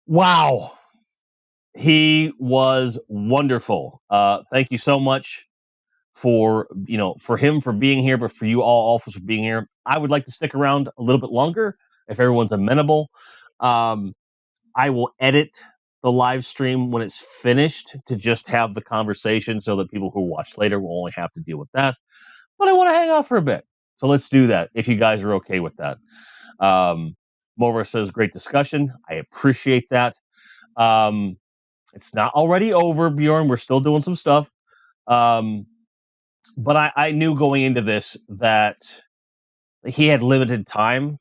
Wow. He was wonderful. Thank you so much for for him for being here, but for you all also for being here. I would like to stick around a little bit longer if everyone's amenable. Um, I will edit the live stream when it's finished to just have the conversation so that people who watch later will only have to deal with that. But I want to hang out for a bit. So let's do that if you guys are okay with that. Mover says, great discussion. I appreciate that. Um, it's not already over, Bjorn. We're still doing some stuff. But I knew going into this that he had limited time,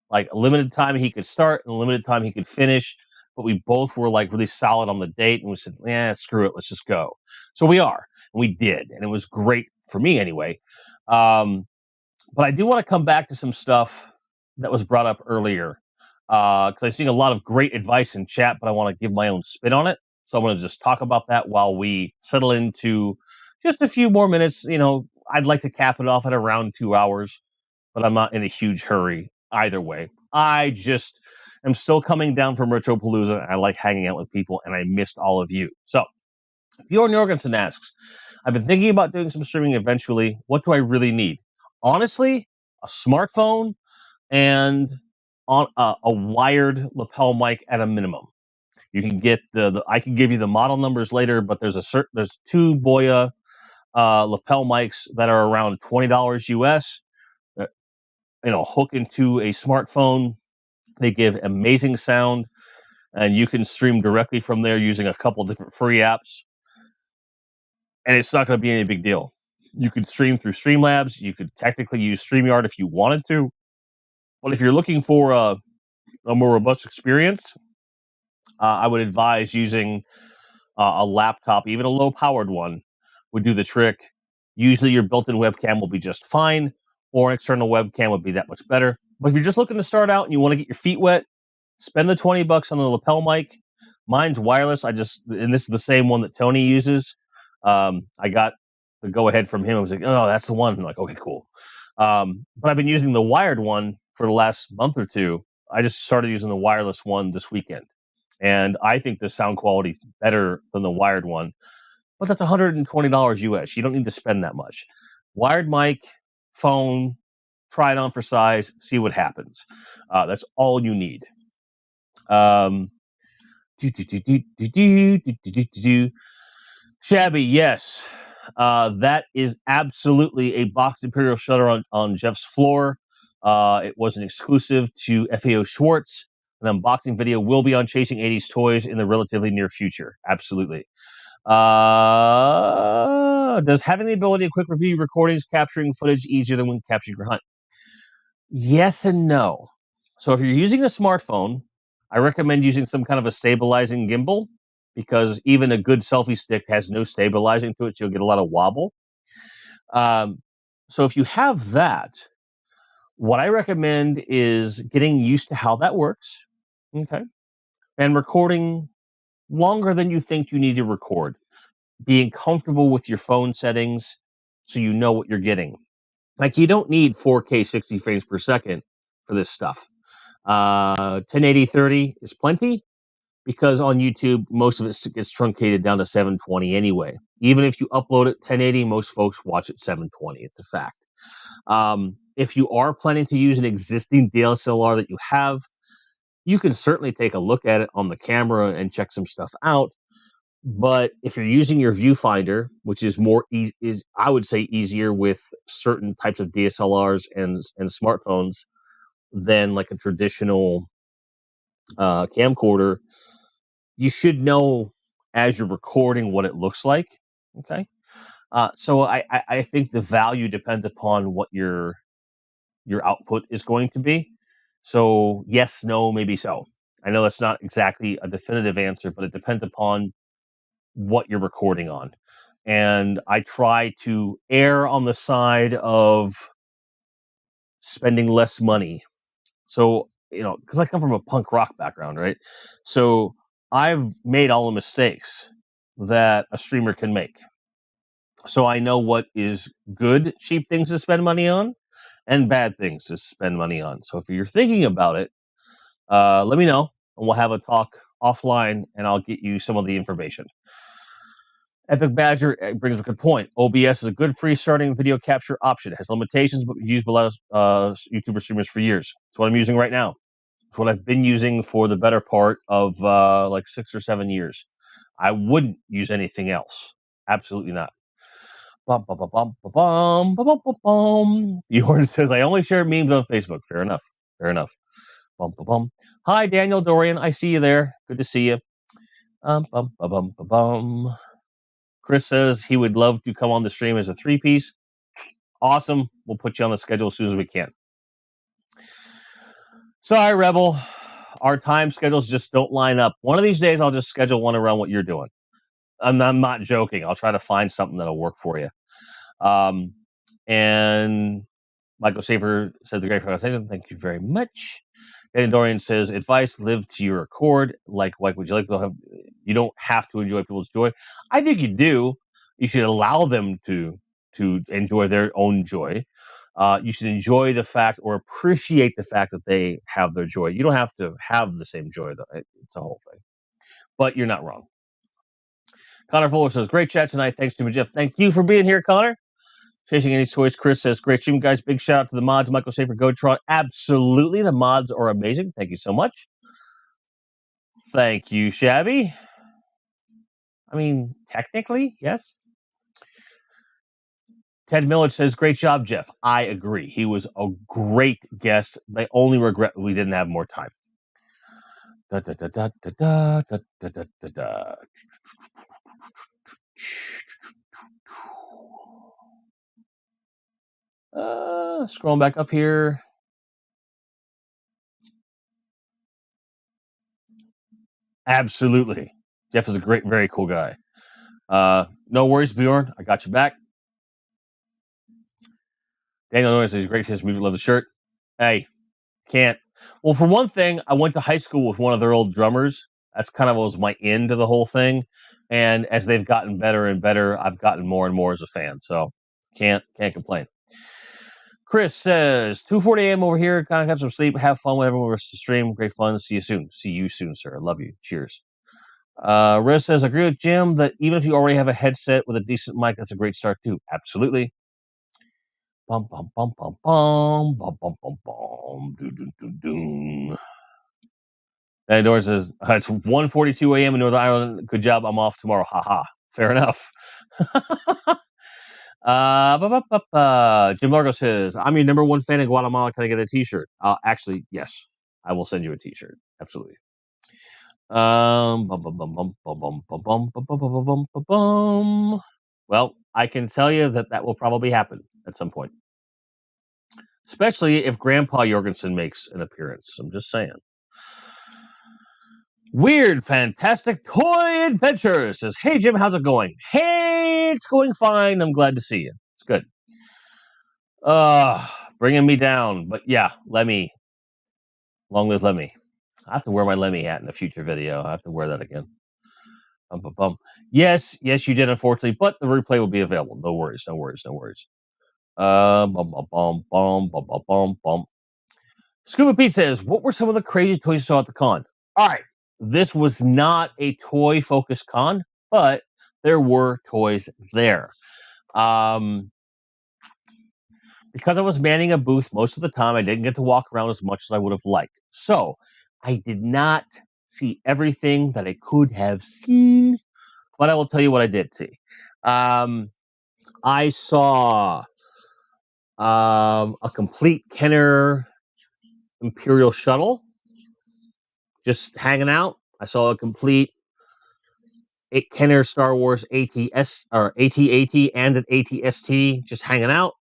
like a limited time he could start and a limited time he could finish. But we both were like really solid on the date, and we said, "Yeah, screw it, let's just go." So we are, and we did, and it was great for me anyway. Um, but I do want to come back to some stuff that was brought up earlier because I've seen a lot of great advice in chat, but I want to give my own spin on it. So I'm going to just talk about that while we settle into just a few more minutes. I'd like to cap it off at around 2 hours, but I'm not in a huge hurry either way. I just am still coming down from Retropalooza. I like hanging out with people, and I missed all of you. So Bjorn Jorgensen asks, I've been thinking about doing some streaming eventually. What do I really need? Honestly, a smartphone and on a wired lapel mic at a minimum. You can get the I can give you the model numbers later, but there's two Boya lapel mics that are around $20 US that hook into a smartphone. They give amazing sound, and you can stream directly from there using a couple different free apps, and it's not going to be any big deal. You could stream through Streamlabs. You could technically use StreamYard if you wanted to, but if you're looking for a more robust experience, I would advise using a laptop, even a low-powered one, would do the trick. Usually, your built-in webcam will be just fine, or an external webcam would be that much better. But if you're just looking to start out and you want to get your feet wet, spend the $20 on the lapel mic. Mine's wireless. And this is the same one that Tony uses. I got the go-ahead from him. I was like, oh, that's the one. I'm like, okay, cool. But I've been using the wired one for the last month or two. I just started using the wireless one this weekend. And I think the sound quality is better than the wired one. But that's $120 US. You don't need to spend that much. Wired mic, phone, try it on for size, see what happens. That's all you need. Shabby, yes. That is absolutely a boxed Imperial shutter on Jeff's floor. It was an exclusive to FAO Schwartz. An unboxing video will be on Chasing 80s Toys in the relatively near future. Absolutely. Does having the ability to quick review recordings capturing footage easier than when capturing your hunt? Yes and no. So if you're using a smartphone, I recommend using some kind of a stabilizing gimbal because even a good selfie stick has no stabilizing to it, so you'll get a lot of wobble. So if you have that, what I recommend is getting used to how that works, okay, and recording longer than you think you need to record. Being comfortable with your phone settings so you know what you're getting. Like, you don't need 4K 60 frames per second for this stuff. 1080 30 is plenty because on YouTube, most of it gets truncated down to 720 anyway. Even if you upload it 1080, most folks watch it 720. It's a fact. If you are planning to use an existing DSLR that you have, you can certainly take a look at it on the camera and check some stuff out. But if you're using your viewfinder, which is I would say easier with certain types of DSLRs and smartphones than like a traditional camcorder, you should know as you're recording what it looks like. Okay, so I think the value depends upon what your output is going to be. So yes, no, maybe so. I know that's not exactly a definitive answer, but it depends upon what you're recording on. And I try to err on the side of spending less money. So, because I come from a punk rock background, right? So I've made all the mistakes that a streamer can make. So I know what is good, cheap things to spend money on and bad things to spend money on. So if you're thinking about it, let me know. and we'll have a talk offline, and I'll get you some of the information. Epic Badger brings up a good point. OBS is a good free starting video capture option. It has limitations, but used by a lot of YouTuber streamers for years. It's what I'm using right now. It's what I've been using for the better part of like 6 or 7 years. I wouldn't use anything else. Absolutely not. Bum, bum, bum, bum, bum, bum, bum, bum. Jordan says, I only share memes on Facebook. Fair enough. Fair enough. Bum, bum, bum. Hi, Daniel Dorian. I see you there. Good to see you. Bum, bum, bum, bum, bum. Chris says he would love to come on the stream as a 3-piece. Awesome. We'll put you on the schedule as soon as we can. Sorry, Rebel. Our time schedules just don't line up. One of these days, I'll just schedule one around what you're doing. I'm not joking. I'll try to find something that'll work for you. And Michael Safer said the great conversation. Thank you very much. Danny Dorian says, advice, live to your accord. Like would you like to have, you don't have to enjoy people's joy. I think you do. You should allow them to enjoy their own joy. You should enjoy the fact or appreciate the fact that they have their joy. You don't have to have the same joy, though. It's a whole thing. But you're not wrong. Connor Fuller says, great chat tonight. Thanks to me, Jeff. Thank you for being here, Connor. Chasing Any Toys. Chris says, great stream, guys. Big shout out to the mods. Michael Safer, Goatron. Absolutely. The mods are amazing. Thank you so much. Thank you, Shabby. I mean, technically, yes. Ted Millage says, great job, Jeff. I agree. He was a great guest. My only regret we didn't have more time. Da, da, da, da, da, da, da, da, da, da. Scrolling back up here. Absolutely. Jeff is a great, very cool guy. No worries, Bjorn. I got you back. Daniel Noyes says, great his music, love the shirt. Hey, can't. Well, for one thing, I went to high school with one of their old drummers. That's kind of was my end to the whole thing. And as they've gotten better and better, I've gotten more and more as a fan. So can't complain. Chris says, 2:40 a.m. over here. Kind of have some sleep. Have fun with everyone rest of the stream. Great fun. See you soon. See you soon, sir. I love you. Cheers. Riz says, I agree with Jim that even if you already have a headset with a decent mic, that's a great start too. Absolutely. Bum, bum, bum, bum, bum, bum, bum, bum, bum. Do, do, do, do. And Dora says, it's 1:42 a.m. in Northern Ireland. Good job. I'm off tomorrow. Haha. Fair enough. Jim Largo says, I'm your number one fan in Guatemala. Can I get a t-shirt? Actually, yes. I will send you a t-shirt. Absolutely. Well, I can tell you that will probably happen at some point. Especially if Grandpa Jorgensen makes an appearance. I'm just saying. Weird, fantastic toy adventure says, hey, Jim, how's it going? Hey, it's going fine. I'm glad to see you. It's good. Bringing me down. But yeah, Lemmy. Long live Lemmy. I have to wear my Lemmy hat in a future video. I have to wear that again. Yes, you did, unfortunately, but the replay will be available. No worries. Scuba Pete says, what were some of the crazy toys you saw at the con? All right. This was not a toy-focused con, but there were toys there. Because I was manning a booth most of the time, I didn't get to walk around as much as I would have liked. So I did not see everything that I could have seen, but I will tell you what I did see. I saw a complete Kenner Imperial shuttle just hanging out. I saw a complete Kenner Star Wars ATS or AT-AT and an AT-ST just hanging out.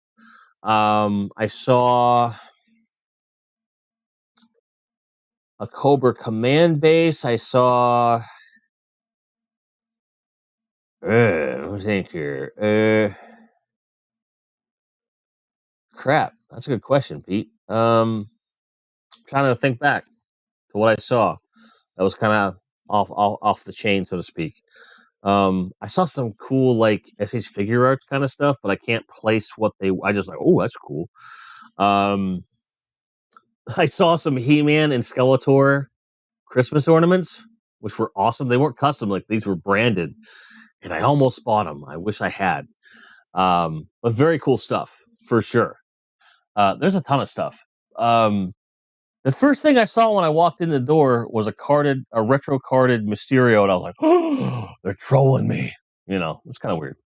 I saw a Cobra Command base. I saw. Let me think here. Crap, that's a good question, Pete. Trying to think back to what I saw. That was kind of off the chain, so to speak. I saw some cool like SH figure art kind of stuff, but I can't place what they. I just like, oh, that's cool. I saw some He-Man and Skeletor Christmas ornaments, which were awesome. They weren't custom, like these were branded, and I almost bought them. I wish I had. But very cool stuff for sure. There's a ton of stuff. The first thing I saw when I walked in the door was a retro carded Mysterio, and I was like, "Oh, they're trolling me." You know, it's kind of weird.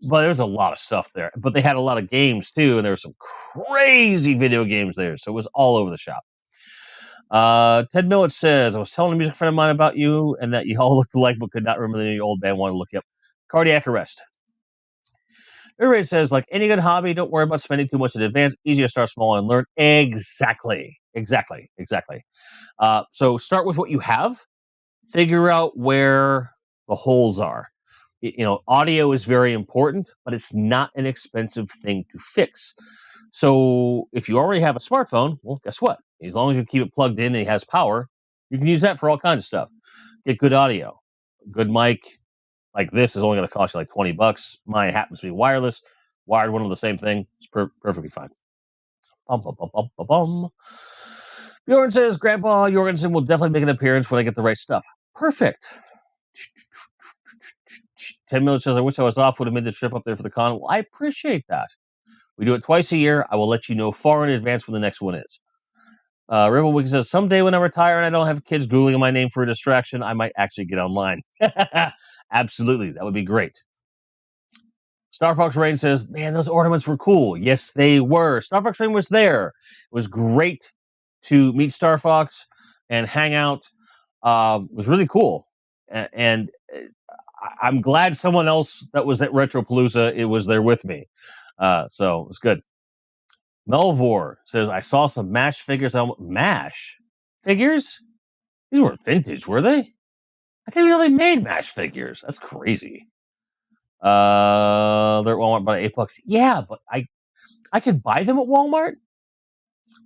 But there's a lot of stuff there. But they had a lot of games too, and there were some crazy video games there, so it was all over the shop. Ted Millett says, "I was telling a music friend of mine about you, and that you all looked alike, but could not remember the name of your old band. Wanted to look you up. Cardiac arrest." Everybody says, like any good hobby, don't worry about spending too much in advance. Easy to start small and learn. Exactly. So start with what you have. Figure out where the holes are. Audio is very important, but it's not an expensive thing to fix. So if you already have a smartphone, well, guess what? As long as you keep it plugged in and it has power, you can use that for all kinds of stuff. Get good audio, good mic. Like this is only going to cost you like $20. Mine happens to be wireless, wired one of the same thing. It's perfectly fine. Bjorn says, Grandpa Jorgensen will definitely make an appearance when I get the right stuff. Perfect. 10 minutes says, I wish I was off, would have made the trip up there for the con. Well, I appreciate that. We do it twice a year. I will let you know far in advance when the next one is. River Wiki says, someday when I retire and I don't have kids Googling my name for a distraction, I might actually get online. Absolutely. That would be great. Star Fox Rain says, man, those ornaments were cool. Yes, they were. Star Fox Rain was there. It was great to meet Star Fox and hang out. It was really cool. And I'm glad someone else that was at Retropalooza, it was there with me. So it was good. Melvor says, I saw some MASH figures. MASH figures? These weren't vintage, were they? I didn't know they made MASH figures. That's crazy. They're at Walmart by $8. Yeah, but I could buy them at Walmart.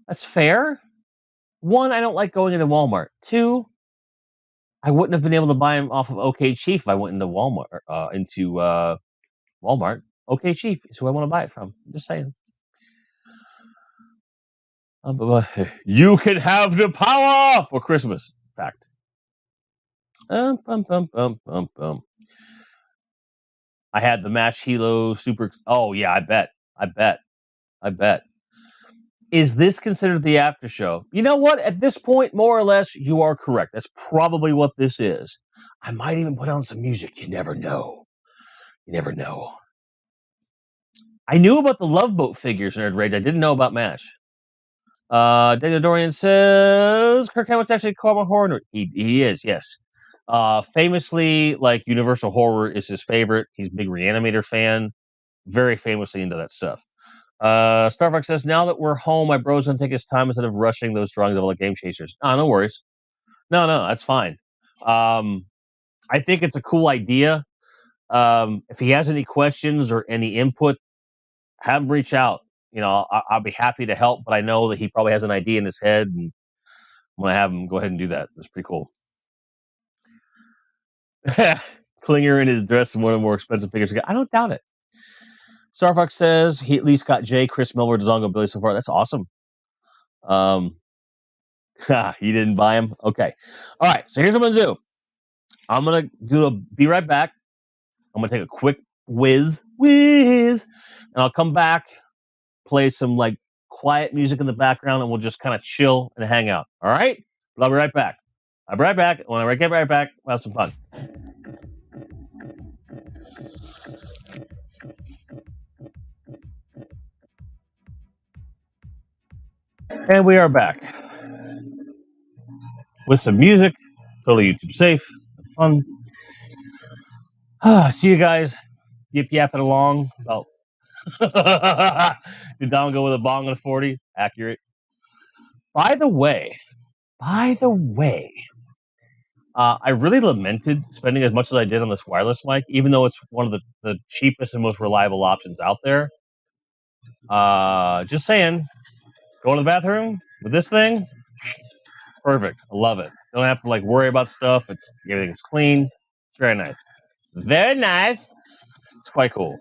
That's fair. One, I don't like going into Walmart. Two, I wouldn't have been able to buy them off of OK Chief if I went into Walmart. Walmart. OK Chief is who I want to buy it from. I'm just saying. You can have the power for Christmas. Fact. I had the MASH Hilo Super. Oh yeah, I bet. Is this considered the after show? You know what? At this point, more or less, you are correct. That's probably what this is. I might even put on some music. You never know. I knew about the Love Boat figures, Nerd Rage. I didn't know about MASH. Daniel Dorian says Kirk Hammett's actually Corbin Horner. He is, yes. Famously, like Universal Horror is his favorite. He's a big Reanimator fan. Very famously into that stuff. Starbucks says, now that we're home, my bro's gonna take his time instead of rushing those drawings of all the game chasers. No worries. No, that's fine. I think it's a cool idea. If he has any questions or any input, have him reach out. I'll be happy to help, but I know that he probably has an idea in his head, and I'm gonna have him go ahead and do that. That's pretty cool. Klinger in his dress is one of the more expensive figures. I don't doubt it. Starfox says he at least got Jay, Chris Miller, Dazongo, Billy so far. That's awesome. You didn't buy him? Okay. All right. So here's what I'm gonna do. I'm gonna be right back. I'm gonna take a quick whiz, and I'll come back, play some like quiet music in the background, and we'll just kind of chill and hang out. All right? But I'll be right back. When I get right back, we'll have some fun. And we are back with some music, totally YouTube safe, fun. See you guys yip yapping along about. Did Don go with a bong and a 40? Accurate. By the way, I really lamented spending as much as I did on this wireless mic, even though it's one of the cheapest and most reliable options out there. Just saying, going to the bathroom with this thing, perfect. I love it. Don't have to worry about stuff. Everything's clean. It's very nice. Very nice. It's quite cool.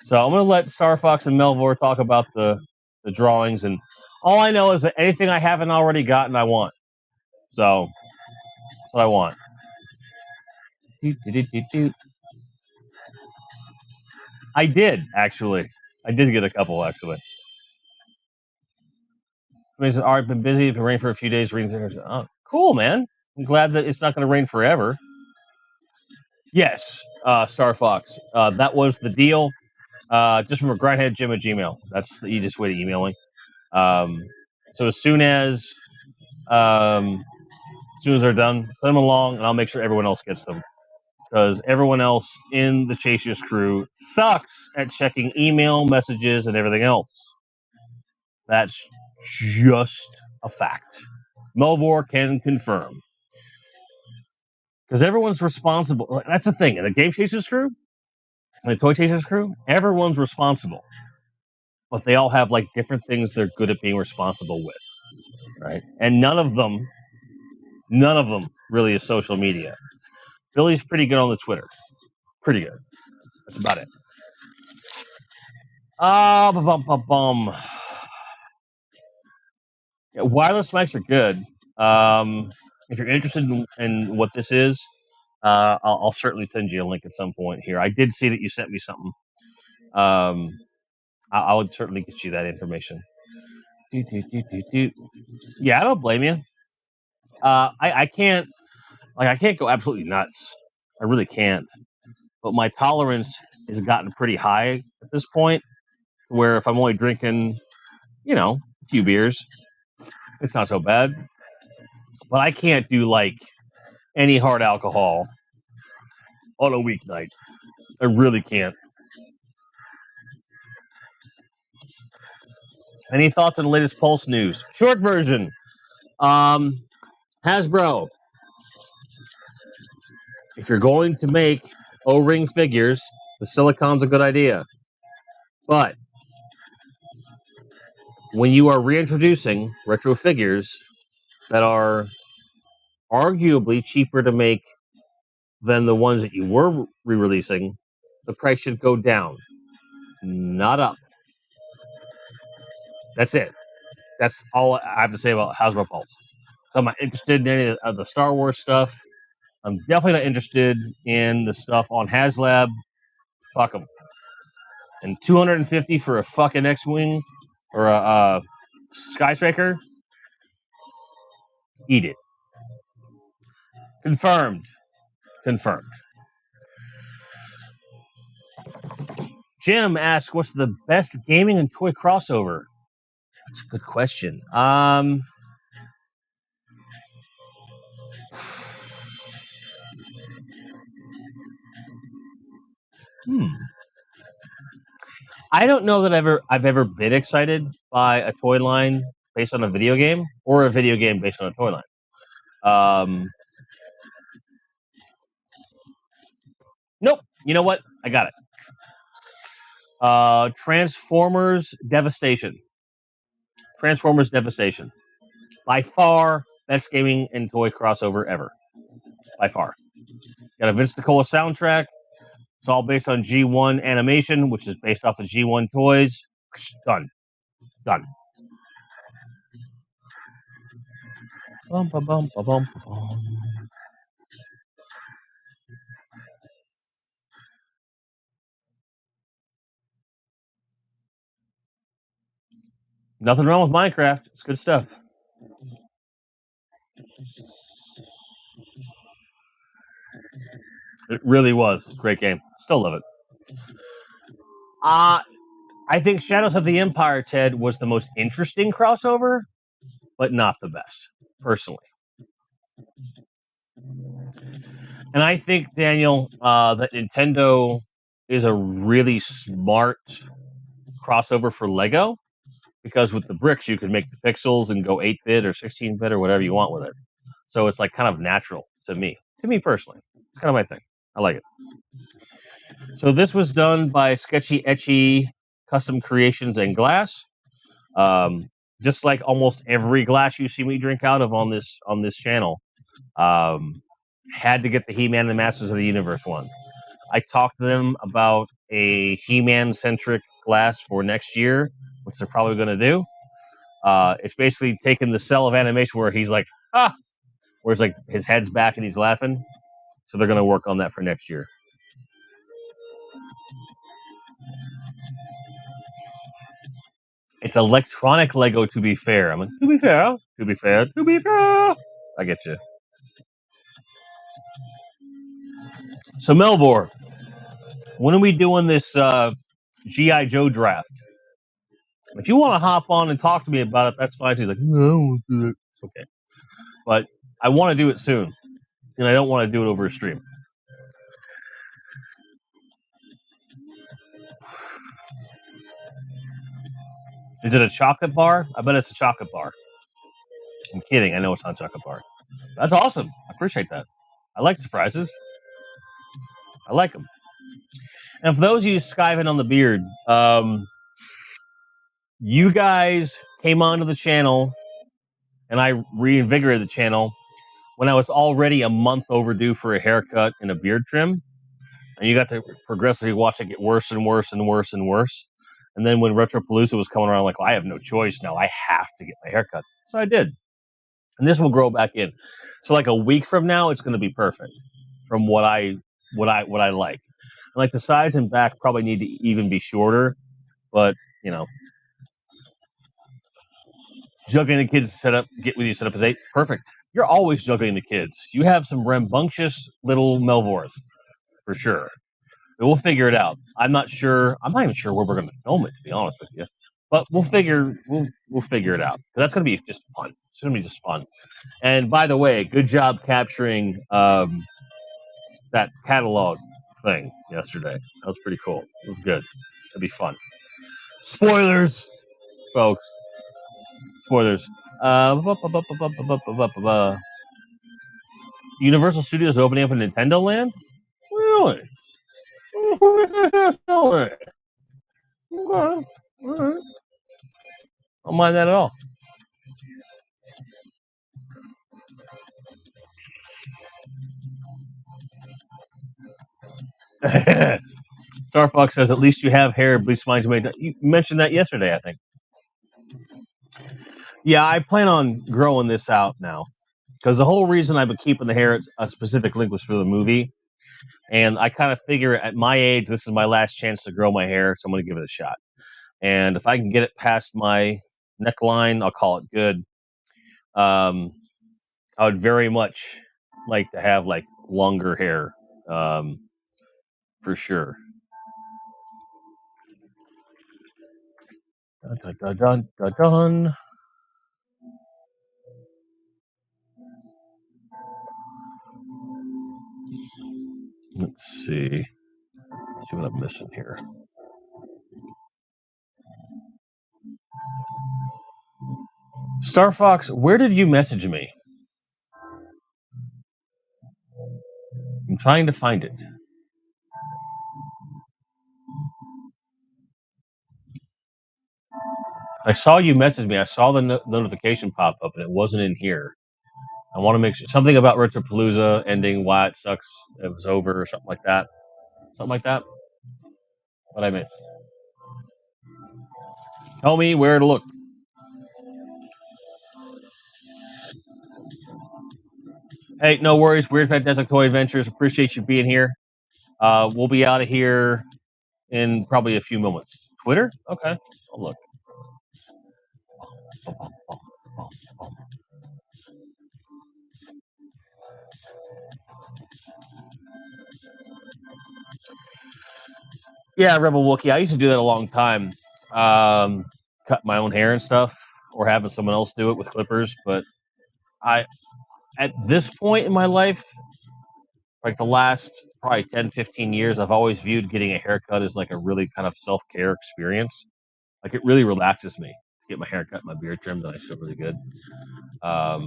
So I'm going to let Star Fox and Melvor talk about the drawings, and all I know is that anything I haven't already gotten, I want. So that's what I want. I did, actually. I did get a couple, actually. Somebody said, I've been busy. It's been raining for a few days. Oh, cool, man. I'm glad that it's not going to rain forever. Yes, Star Fox. That was the deal. Just remember, Grindhead Jim at Gmail. That's the easiest way to email me. So as soon as they're done, send them along, and I'll make sure everyone else gets them. Because everyone else in the Chasers crew sucks at checking email messages and everything else. That's just a fact. Melvor can confirm. Because everyone's responsible. That's the thing. In the Game Chasers crew, the Toy Chasers crew, everyone's responsible. But they all have like different things they're good at being responsible with. Right? And none of them really is social media. Billy's pretty good on the Twitter. Pretty good. That's about it. Yeah, wireless mics are good. If you're interested in what this is, I'll certainly send you a link at some point here. I did see that you sent me something. I would certainly get you that information. Yeah, I don't blame you. I can't go absolutely nuts. I really can't. But my tolerance has gotten pretty high at this point, where if I'm only drinking, a few beers, it's not so bad. But I can't do like any hard alcohol on a weeknight. I really can't. Any thoughts on the latest Pulse news? Short version. Hasbro, if you're going to make O-ring figures, the silicon's a good idea. But when you are reintroducing retro figures that are arguably cheaper to make than the ones that you were re-releasing, the price should go down, not up. That's it. That's all I have to say about Hasbro Pulse. So I'm not interested in any of the Star Wars stuff. I'm definitely not interested in the stuff on HasLab. Fuck them. And $250 for a fucking X-Wing or a Sky-Striker? Eat it. Confirmed. Jim asks, what's the best gaming and toy crossover? That's a good question. I don't know that I've ever been excited by a toy line based on a video game or a video game based on a toy line. Nope. You know what? I got it. Transformers Devastation. By far, best gaming and toy crossover ever. By far. Got a Vince DiCola soundtrack. It's all based on G1 animation, which is based off the G1 toys. Done. Bum, bum, bum, bum, bum, bum. Nothing wrong with Minecraft. It's good stuff. It really was. It's a great game. Still love it. I think Shadows of the Empire, Ted, was the most interesting crossover, but not the best, personally. And I think, Daniel, that Nintendo is a really smart crossover for Lego, because with the bricks, you can make the pixels and go 8-bit or 16-bit or whatever you want with it. So it's like kind of natural to me personally. It's kind of my thing. I like it. So this was done by Sketchy Etchy Custom Creations and Glass. Just like almost every glass you see me drink out of on this channel, had to get the He-Man and the Masters of the Universe one. I talked to them about a He-Man centric glass for next year, which they're probably going to do. It's basically taking the cell of animation where he's like, ah, where it's like his head's back and he's laughing. So they're going to work on that for next year. It's electronic Lego, to be fair. I'm like, to be fair, to be fair, to be fair. I get you. So Melvor, when are we doing this G.I. Joe draft? If you want to hop on and talk to me about it, that's fine too. He's like, no, I won't do it. It's okay. But I want to do it soon. And I don't want to do it over a stream. Is it a chocolate bar? I bet it's a chocolate bar. I'm kidding. I know it's not a chocolate bar. That's awesome. I appreciate that. I like surprises. I like them. And for those of you skiving on the beard, you guys came onto the channel, and I reinvigorated the channel when I was already a month overdue for a haircut and a beard trim. And you got to progressively watch it get worse and worse and worse and worse. And then when Retropalooza was coming around, I'm like, well, I have no choice now. I have to get my haircut. So I did. And this will grow back in. So like a week from now, it's going to be perfect from what I like. And like the sides and back probably need to even be shorter, but you know, juggling the kids set up at 8. Perfect. You're always juggling the kids. You have some rambunctious little Melvors for sure. But we'll figure it out. I'm not even sure where we're going to film it, to be honest with you. But we'll figure it out. That's going to be just fun. It's going to be just fun. And by the way, good job capturing that catalog thing yesterday. That was pretty cool. It was good. It'd be fun. Spoilers, folks. Spoilers. Universal Studios opening up in Nintendo Land? Really? Really? Okay. All right. I don't mind that at all. Star Fox says, at least you have hair. Bleach mind you mentioned that yesterday, I think. Yeah, I plan on growing this out now. Because the whole reason I've been keeping the hair at a specific length was for the movie. And I kind of figure at my age, this is my last chance to grow my hair, so I'm going to give it a shot. And if I can get it past my neckline, I'll call it good. I would very much like to have like longer hair, for sure. Dun, dun, dun, dun, dun. Let's see. Let's see what I'm missing here. Star Fox, where did you message me? I'm trying to find it. I saw you message me. I saw the notification pop up, and it wasn't in here. I want to make sure something about Retropalooza ending. Why it sucks. It was over, or something like that. Something like that. What I miss? Tell me where to look. Hey, no worries. Weird Fantastic Toy Adventures. Appreciate you being here. We'll be out of here in probably a few moments. Twitter? Okay. I'll look. Yeah, Rebel Wookie. I used to do that a long time. Cut my own hair and stuff, or having someone else do it with clippers. But at this point in my life, like the last probably 10, 15 years, I've always viewed getting a haircut as like a really kind of self-care experience. Like it really relaxes me to get my hair cut, my beard trimmed, and I feel really good. I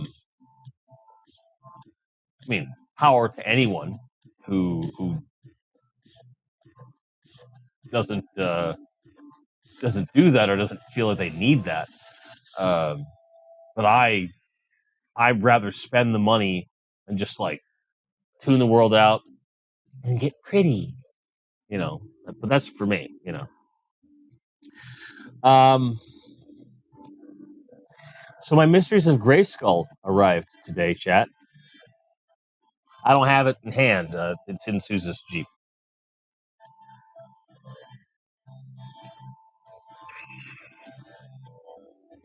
mean, power to anyone who doesn't do that or doesn't feel that they need that. But I'd rather spend the money and just like tune the world out and get pretty. You know, But that's for me, you know. So my Mysteries of Grayskull arrived today, chat. I don't have it in hand. It's in Sousa's Jeep.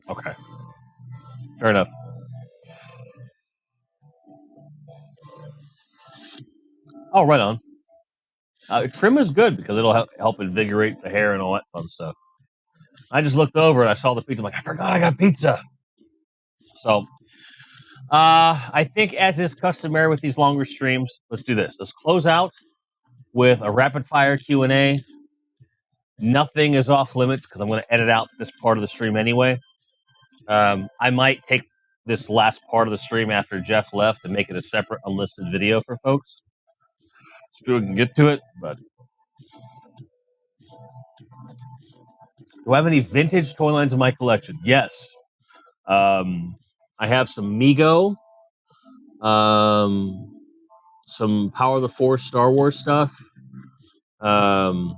Okay. Fair enough. Oh, right on. Trim is good because it'll help invigorate the hair and all that fun stuff. I just looked over and I saw the pizza. I'm like, I forgot I got pizza. So, I think as is customary with these longer streams, let's do this. Let's close out with a rapid fire Q&A. Nothing is off limits because I'm going to edit out this part of the stream anyway. I might take this last part of the stream after Jeff left and make it a separate unlisted video for folks, so we can get to it. But do I have any vintage toy lines in my collection? Yes. I have some Mego, some Power of the Force Star Wars stuff. And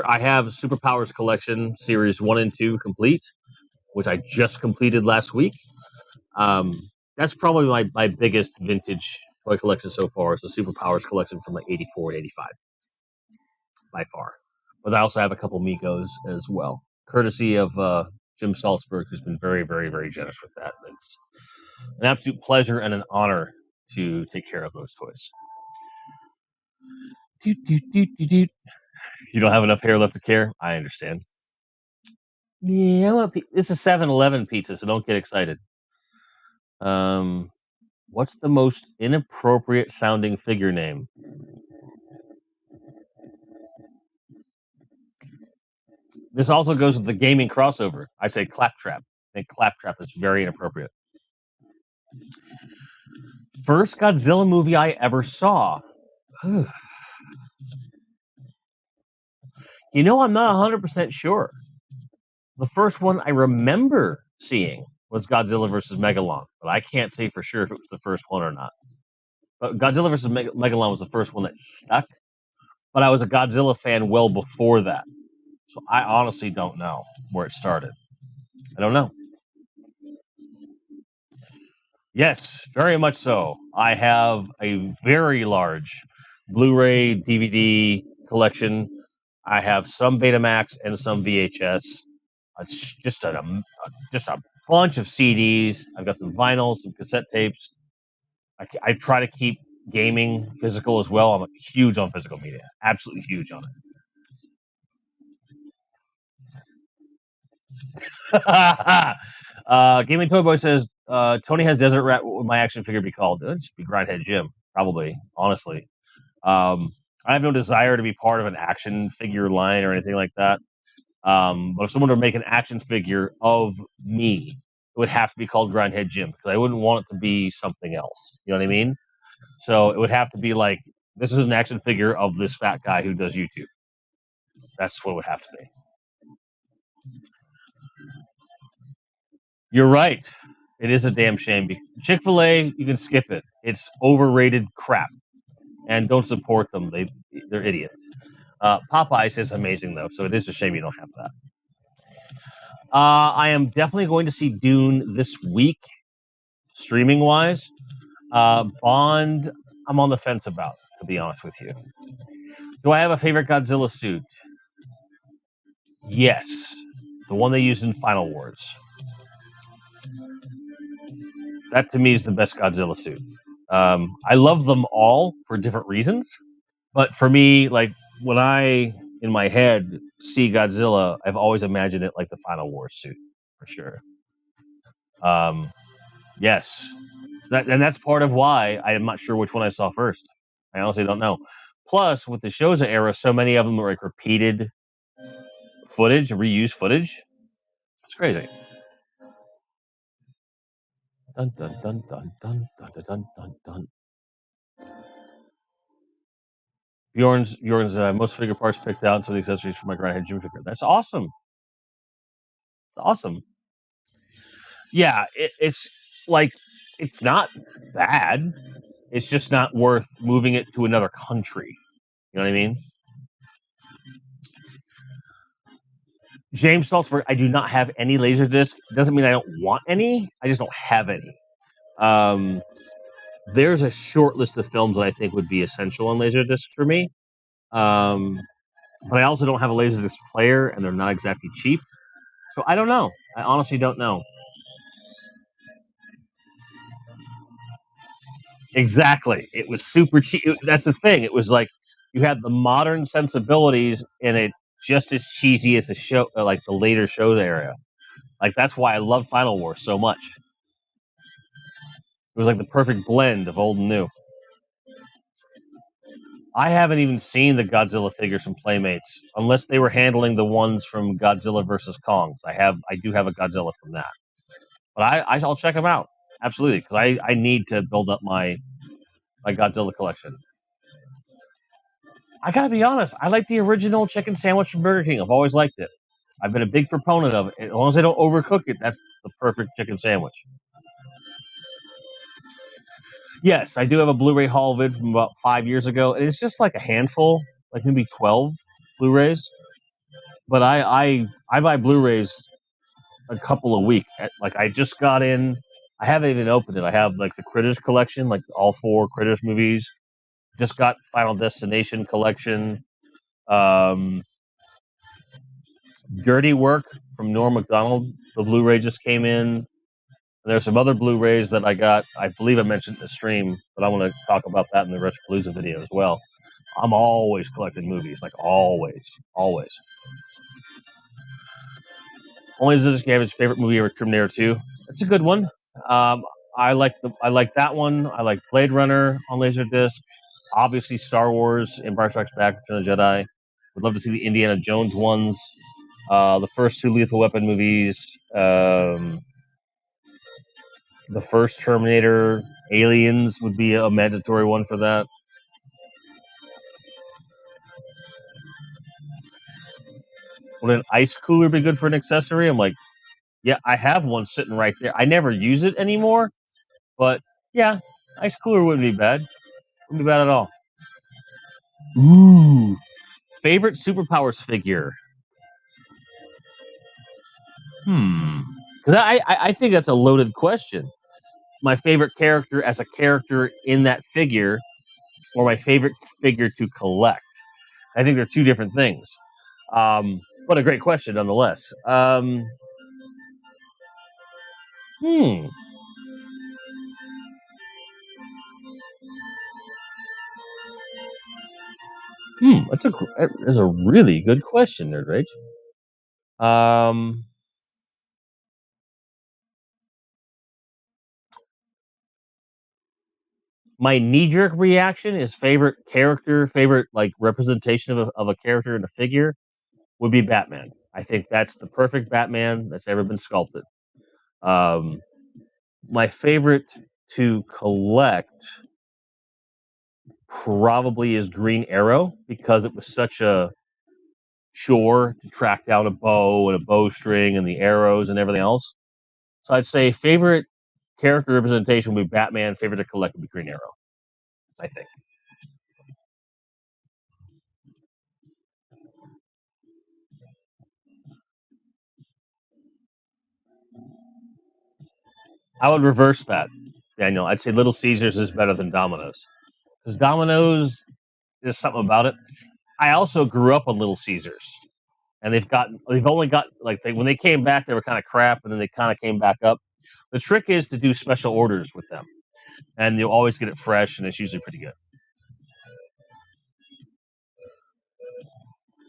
I have Superpowers collection series 1 and 2 complete, which I just completed last week. That's probably my biggest vintage toy collection so far is the Superpowers collection from like 84 and 85 by far. But I also have a couple Mikos as well, courtesy of Jim Salzberg, who's been very, very, very generous with that. It's an absolute pleasure and an honor to take care of those toys. You don't have enough hair left to care? I understand. Yeah, this is 7-Eleven pizza, so don't get excited. What's the most inappropriate sounding figure name? This also goes with the gaming crossover. I say Claptrap. I think Claptrap is very inappropriate. First Godzilla movie I ever saw. You know, I'm not 100% sure. The first one I remember seeing was Godzilla versus Megalon, but I can't say for sure if it was the first one or not. But Godzilla versus Megalon was the first one that stuck, but I was a Godzilla fan well before that. So I honestly don't know where it started. I don't know. Yes, very much so. I have a very large Blu-ray DVD collection. I have some Betamax and some VHS. It's just a bunch of CDs. I've got some vinyls, some cassette tapes. I try to keep gaming physical as well. I'm huge on physical media. Absolutely huge on it. Gaming Toy Boy says, Tony has Desert Rat. What would my action figure be called? It'd just be Grindhead Jim, probably, honestly. I have no desire to be part of an action figure line or anything like that. But if someone were to make an action figure of me, it would have to be called Grindhead Jim because I wouldn't want it to be something else. You know what I mean? So it would have to be like, this is an action figure of this fat guy who does YouTube. That's what it would have to be. You're right. It is a damn shame. Chick-fil-A, you can skip it. It's overrated crap. And don't support them. They're idiots. Popeyes is amazing, though, so it is a shame you don't have that. I am definitely going to see Dune this week, streaming-wise. Bond, I'm on the fence about, to be honest with you. Do I have a favorite Godzilla suit? Yes. The one they used in Final Wars. That, to me, is the best Godzilla suit. I love them all for different reasons. But for me, like, when I, in my head, see Godzilla, I've always imagined it like the Final Wars suit, for sure. Yes. So that's part of why I'm not sure which one I saw first. I honestly don't know. Plus, with the Showa era, so many of them were like repeated footage, reused footage. It's crazy. Dun dun dun dun dun dun dun dun dun. Bjorn's most figure parts picked out, and some of the accessories for my Grindhead Jim figure. That's awesome. It's awesome. Yeah, it's like it's not bad. It's just not worth moving it to another country. You know what I mean? James Salzberg, I do not have any Laserdisc. Doesn't mean I don't want any. I just don't have any. There's a short list of films that I think would be essential on Laserdisc for me. But I also don't have a Laserdisc player, and they're not exactly cheap. So I don't know. I honestly don't know. Exactly. It was super cheap. That's the thing. It was like you had the modern sensibilities in it just as cheesy as the show, like the later show area. Like that's why I love Final War so much. It was like the perfect blend of old and new. I haven't even seen the Godzilla figures from Playmates, unless they were handling the ones from Godzilla versus Kong. I do have a Godzilla from that, but I'll check them out absolutely because I need to build up my Godzilla collection. I gotta be honest, I like the original chicken sandwich from Burger King. I've always liked it. I've been a big proponent of it. As long as they don't overcook it, that's the perfect chicken sandwich. Yes, I do have a Blu-ray haul vid from about 5 years ago, and it's just like a handful, like maybe 12 Blu-rays. But I buy Blu-rays a couple a week. Like I just got in. I haven't even opened it. I have like the Critters collection, like all 4 Critters movies. Just got Final Destination collection. Um, Dirty Work from Norm Macdonald. The Blu-ray just came in. And there's some other Blu-rays that I got. I believe I mentioned in the stream, but I want to talk about that in the Retro Palooza video as well. I'm always collecting movies, like always. Only Zizic gave his favorite movie ever, Terminator 2. It's a good one. I like that one. I like Blade Runner on Laserdisc. Obviously, Star Wars, Empire Strikes Back, Return of the Jedi. Would love to see the Indiana Jones ones. The first 2 Lethal Weapon movies. The first Terminator, Aliens would be a mandatory one for that. Would an ice cooler be good for an accessory? I'm like, yeah, I have one sitting right there. I never use it anymore, but yeah, ice cooler wouldn't be bad. Wouldn't be bad at all. Ooh, favorite Superpowers figure. Because I think that's a loaded question. My favorite character as a character in that figure, or my favorite figure to collect. I think they're 2 different things. But a great question nonetheless. Hmm. That's a really good question, Nerd Rage. My knee-jerk reaction is favorite character, favorite like representation of a character in a figure would be Batman. I think that's the perfect Batman that's ever been sculpted. My favorite to collect probably is Green Arrow because it was such a chore to track down a bow and a bowstring and the arrows and everything else. So I'd say favorite character representation would be Batman. Favorite to collect would be Green Arrow. I think. I would reverse that. Daniel, I'd say Little Caesars is better than Domino's because Domino's, there's something about it. I also grew up on Little Caesars, and they've only got like when they came back, they were kind of crap, and then they kind of came back up. The trick is to do special orders with them, and you'll always get it fresh, and it's usually pretty good.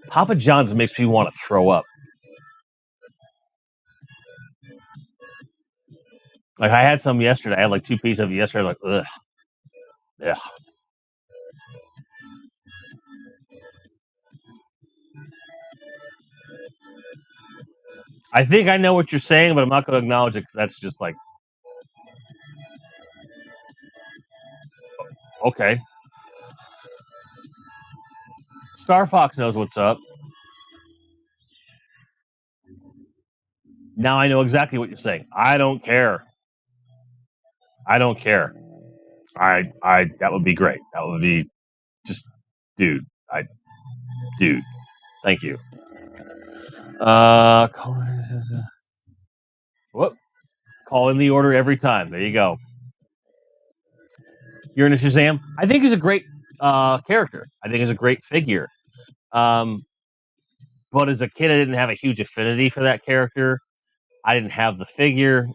Papa John's makes me want to throw up. Like I had some yesterday. I had like 2 pieces of it yesterday. Like ugh, ugh. I think I know what you're saying, but I'm not going to acknowledge it because that's just like okay. Star Fox knows what's up. Now I know exactly what you're saying. I don't care. I don't care. I that would be great. That would be just dude. Dude. Thank you. Whoop. Call in the order every time. There you go. You're in a Shazam. I think he's a great character. I think he's a great figure. But as a kid, I didn't have a huge affinity for that character. I didn't have the figure.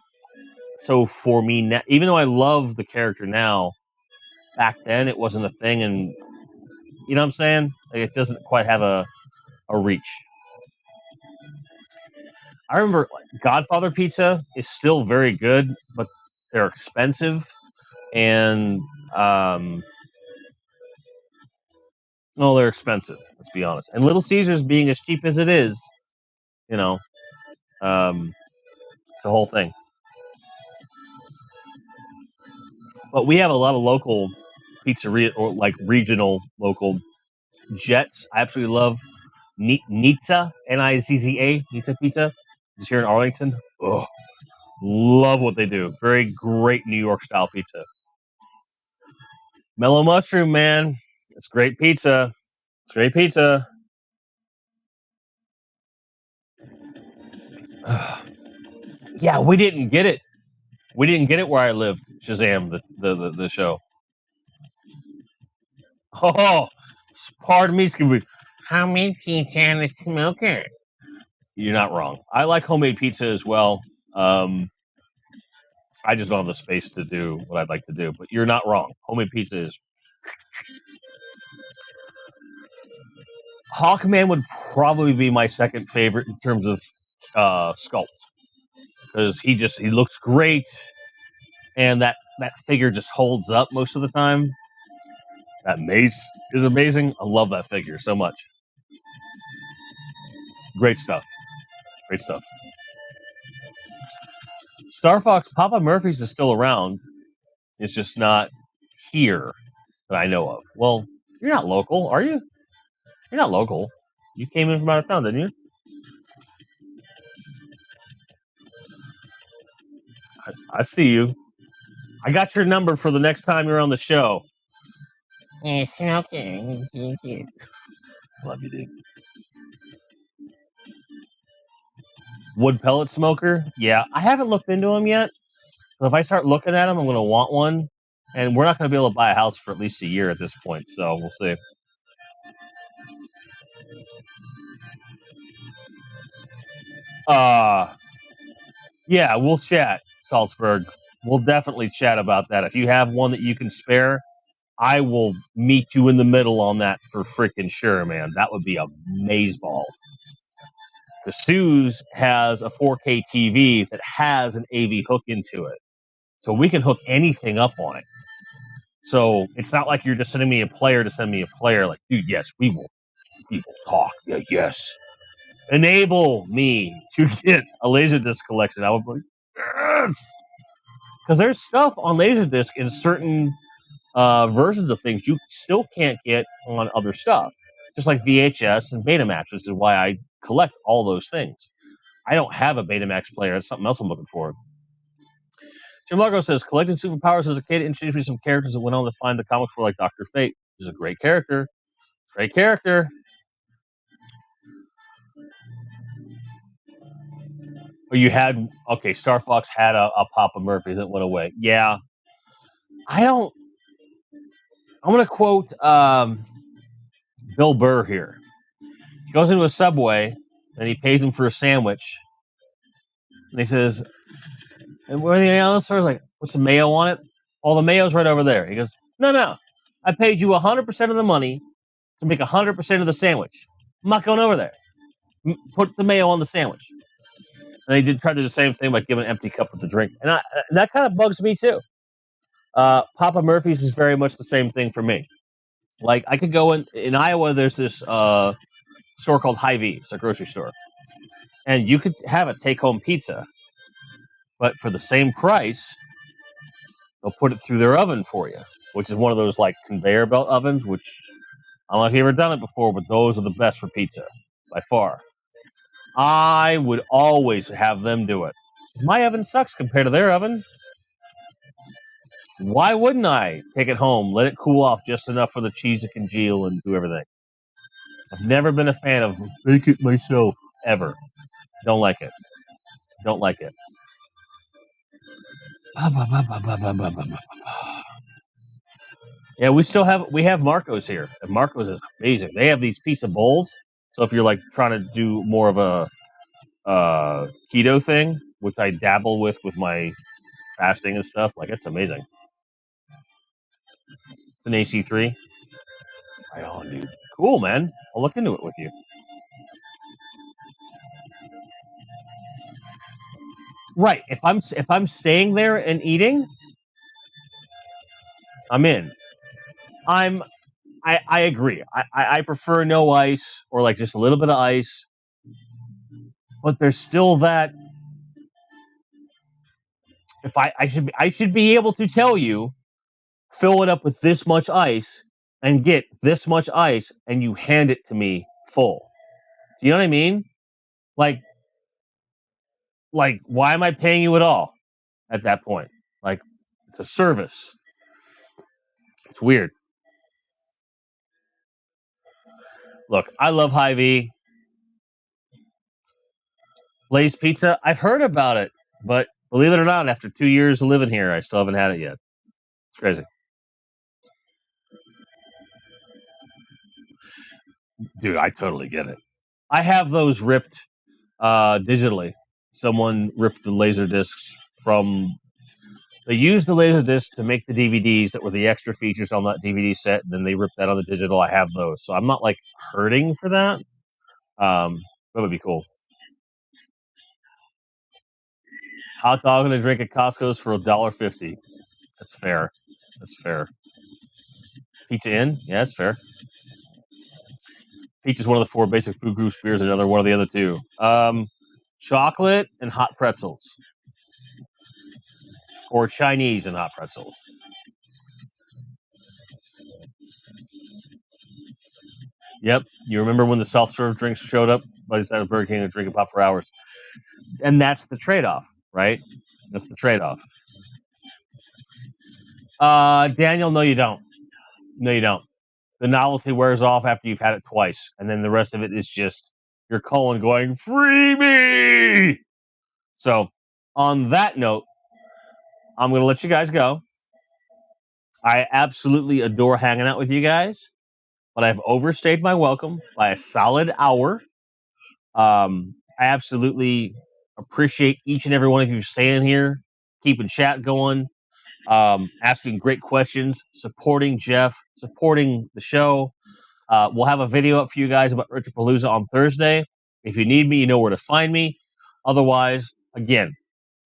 So for me, now, even though I love the character now, back then it wasn't a thing. And you know what I'm saying? Like, it doesn't quite have a reach. I remember Godfather pizza is still very good, but they're expensive. And, no, they're expensive. Let's be honest. And Little Caesars being as cheap as it is, you know, it's a whole thing. But we have a lot of local pizzeria or like regional local Jets. I absolutely love Nizza, Nizza, Nizza Pizza. Just here in Arlington. Oh, love what they do. Very great New York style pizza. Mellow mushroom, man. It's great pizza. It's great pizza. Yeah, we didn't get it. We didn't get it where I lived. Shazam, the show. Oh, pardon me, Scooby. Homemade pizza and a smoker. You're not wrong. I like homemade pizza as well. I just don't have the space to do what I'd like to do. But you're not wrong. Homemade pizza is. Hawkman would probably be my second favorite in terms of sculpt, because he looks great, and that figure just holds up most of the time. That mace is amazing. I love that figure so much. Great stuff. Great stuff. Star Fox, Papa Murphy's is still around. It's just not here that I know of. Well, you're not local, are you? You're not local. You came in from out of town, didn't you? I see you. I got your number for the next time you're on the show. Yeah, smoker. Love you, dude. Wood pellet smoker? Yeah, I haven't looked into them yet. So if I start looking at them, I'm going to want one. And we're not going to be able to buy a house for at least a year at this point. So we'll see. Yeah, we'll chat, Salzburg. We'll definitely chat about that. If you have one that you can spare, I will meet you in the middle on that for freaking sure, man. That would be amazeballs. The Suze has a 4K TV that has an AV hook into it. So we can hook anything up on it. So it's not like you're just sending me a player to send me a player. Like, dude, yes, we will talk. Yeah, yes. Enable me to get a Laserdisc collection. I would be like, yes. Because there's stuff on Laserdisc in certain versions of things you still can't get on other stuff. Just like VHS and Betamax, which is why I collect all those things. I don't have a Betamax player. That's something else I'm looking for. Jim Largo says, collecting Superpowers as a kid introduced me to some characters that went on to find the comics were like Dr. Fate, which is a great character. Great character. Or you had, okay, Star Fox had a Papa Murphy that went away. Yeah. I'm going to quote Bill Burr here. He goes into a Subway and he pays him for a sandwich. And he says, and what are the analysts are like, what's the mayo on it? Oh, the mayo's right over there. He goes, no. I paid you 100% of the money to make 100% of the sandwich. I'm not going over there. Put the mayo on the sandwich. And they did try to do the same thing by giving an empty cup with the drink. And that kind of bugs me too. Papa Murphy's is very much the same thing for me. Like, I could go in Iowa, there's this store called Hy-Vee. It's a grocery store. And you could have a take-home pizza. But for the same price, they'll put it through their oven for you, which is one of those like conveyor belt ovens, which I don't know if you've ever done it before, but those are the best for pizza by far. I would always have them do it because my oven sucks compared to their oven. Why wouldn't I take it home, let it cool off just enough for the cheese to congeal and do everything? I've never been a fan of make it myself ever. Don't like it. Don't like it. Yeah, we have Marco's here, and Marco's is amazing. They have these pizza bowls. So if you're like trying to do more of a keto thing, which I dabble with my fasting and stuff, like it's amazing. It's an AC3. Right on, dude. Cool, man. I'll look into it with you. Right. If I'm staying there and eating, I'm in. I agree. I prefer no ice or like just a little bit of ice, but there's still that. If I should be able to tell you, fill it up with this much ice and get this much ice, and you hand it to me full. Do you know what I mean? Like why am I paying you at all at that point? Like it's a service. It's weird. Look, I love Hy-Vee. Lay's Pizza, I've heard about it, but believe it or not, after 2 years of living here, I still haven't had it yet. It's crazy. Dude, I totally get it. I have those ripped digitally. Someone ripped the laser discs from. They used the laser disc to make the DVDs that were the extra features on that DVD set, and then they ripped that on the digital. I have those, so I'm not like hurting for that. That would be cool. Hot dog and a drink at Costco's for $1.50. That's fair. That's fair. Pizza Inn, yeah, that's fair. Peach is one of the 4 basic food groups. Beer is another one of the other 2. Chocolate and hot pretzels, or Chinese and hot pretzels. Yep. You remember when the self-serve drinks showed up? Buddy's had a Burger King and drinking pop for hours, and that's the trade-off, right? That's the trade-off. Daniel, no, you don't. No, you don't. The novelty wears off after you've had it twice, and then the rest of it is just your colon going, free me! So, on that note, I'm going to let you guys go. I absolutely adore hanging out with you guys, but I've overstayed my welcome by a solid hour. I absolutely appreciate each and every one of you staying here, keeping chat going, asking great questions, supporting Jeff, supporting the show. We'll have a video up for you guys about Retropalooza on Thursday. If you need me, you know where to find me. Otherwise, again,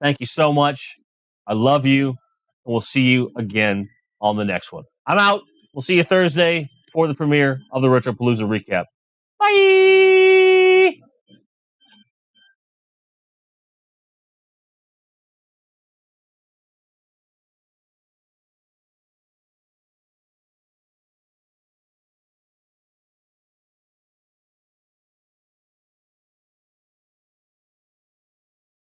thank you so much. I love you, and we'll see you again on the next one. I'm out. We'll see you Thursday for the premiere of the Retropalooza recap. Bye!